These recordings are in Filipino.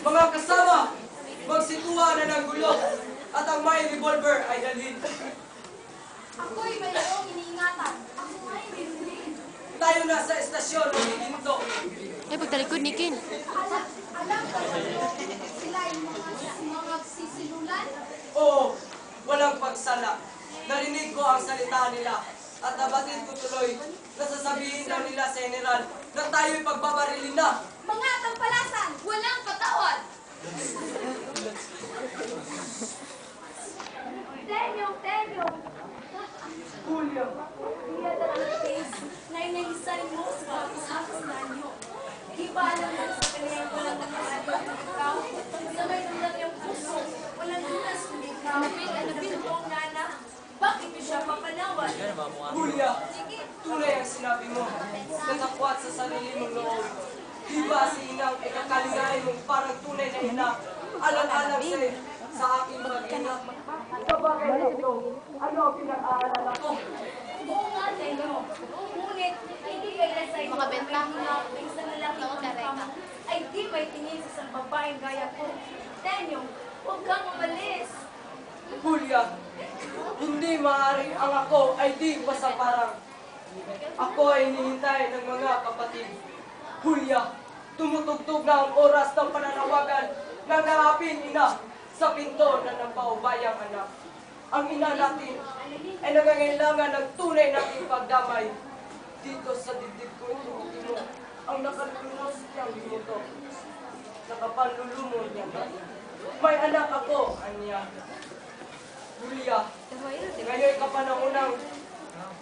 Mga kasama, magsituwa na ng gulo at ang may revolver ay dalhin. Ako'y mayroong iniingatan. Ako ay binuhin. Tayo na sa estasyon ng Higinto. Ay, pagtalikod ni Ken. Alam ka ba sila ay mga sisilulan? Oo, walang pagsala. Narinig ko ang salita nila at nabatid ko tuloy na sasabihin daw nila sa general na tayo'y pagbabarilin na. Mga tampalasan, walang patawad. Tenyo. Julio, Iya dalang case na inaisarin mo sa pagkakasas na niyo. Di ba alam mo sa kanyang walang nakaalim ng ikaw? Sa may dulang yung puso, walang lunas kundi ikaw. Sabi mo, nana, bakit niyo siya papanawad? Julia, tunay ang sinabi mo. Natakwat sa sarili mong loob. Di ba si inang ikakaligain mong parang tunay na ina? Alang-alang sa aking mag-ina. Sa bagay na ito, ano ang pinag-aaralan ko? Oo nga, Tenyo. Ngunit, hindi kayo sa iyo Mga benta. may isang lalaking pagkama ay di may tingin sa isang babaeng gaya ko. Tenyo, huwag kang umalis. Julia, hindi maaari ang ako ay di pasaparang. Ako ay hinihintay ng mga kapatid. Julia, tumutugtog na ang oras ng pananawagan ng naaping ina sa pinto na nampaubayang anak. Ang ina natin ay nangangailangan ng tunay nating pagdamay. Dito sa dibdib ko ituuti mo ang nakalulumos niyang limuto. Nakapanlulumon niya. May anak ako, Anya. Julia, ngayon kapanahonang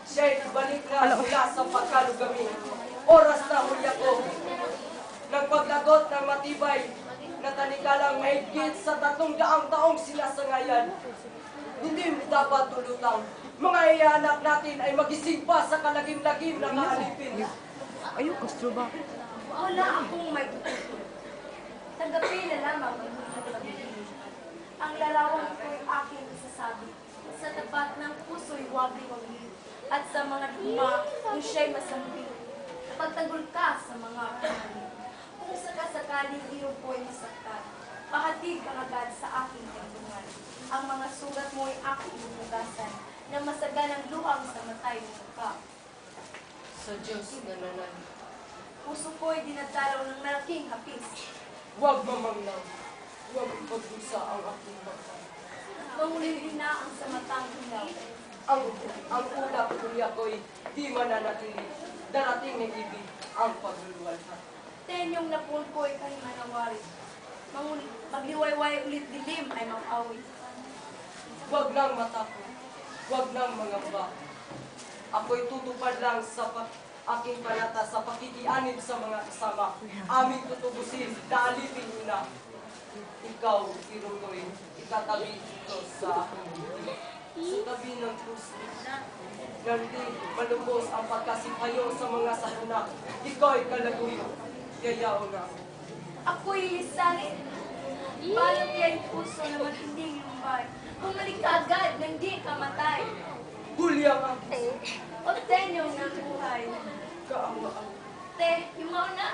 siya'y ibalik na mula sa pagkalugami. Oras na, Julia ko, nagpaglagot ng matibay na tanikalang mahigit sa 300 taong sinasangayan. Hindi mo dapat tulutang. Mga iyanak natin ay magising pa sa kalagim-lagim na kaalipin. Ayun, Castro ba? Wala akong may tutulong. Tanggapin na lamang ang pagkakalagin. Ang larawan ko'y aking isasabi. Sa tapat ng puso'y huwag liwagin. At sa mga luma, kung siya'y masambi. Pagtanggol ka sa mga kahalin. Kung sakasakaling iyong ko'y masaktan, pahatid ka agad sa aking tanggungan. Ang mga sugat mo'y aking inugasan, na masaganang luhang sa matay mo ka. Sa Diyos nananan. Puso ko'y dinadalaw ng malaking hapis. Huwag mamanglang. Huwag ipagdusa ang aking baka. Mangulili na ang samatang hilaw. Ang ulap kuya ko'y di mananatili. Darating ng ibig ang pagluluwalhati. Tenyong napun ko'y kay manawari. Magliwayway ulit dilim ay mapawid. Huwag nang matakot. Huwag nang mangamba. Ako'y tutupad lang sa aking panata sa pakikianib sa mga kasama. Aming tutubusin, daalipin na. Ikaw, Tirukoy, ikatabi ito sa aking buti. Sa tabi ng puso. Nandi, malubos ang pagkasipayo sa mga sakuna. Ikaw'y kalaguyo. Yayaw na. Ako'y lisanin. Balot yan puso na matinding lumbay. Bumalik ka agad nang di ka matay. Julia ang O tenyong ng buhay. kaawa-awa. Te, yumaw na.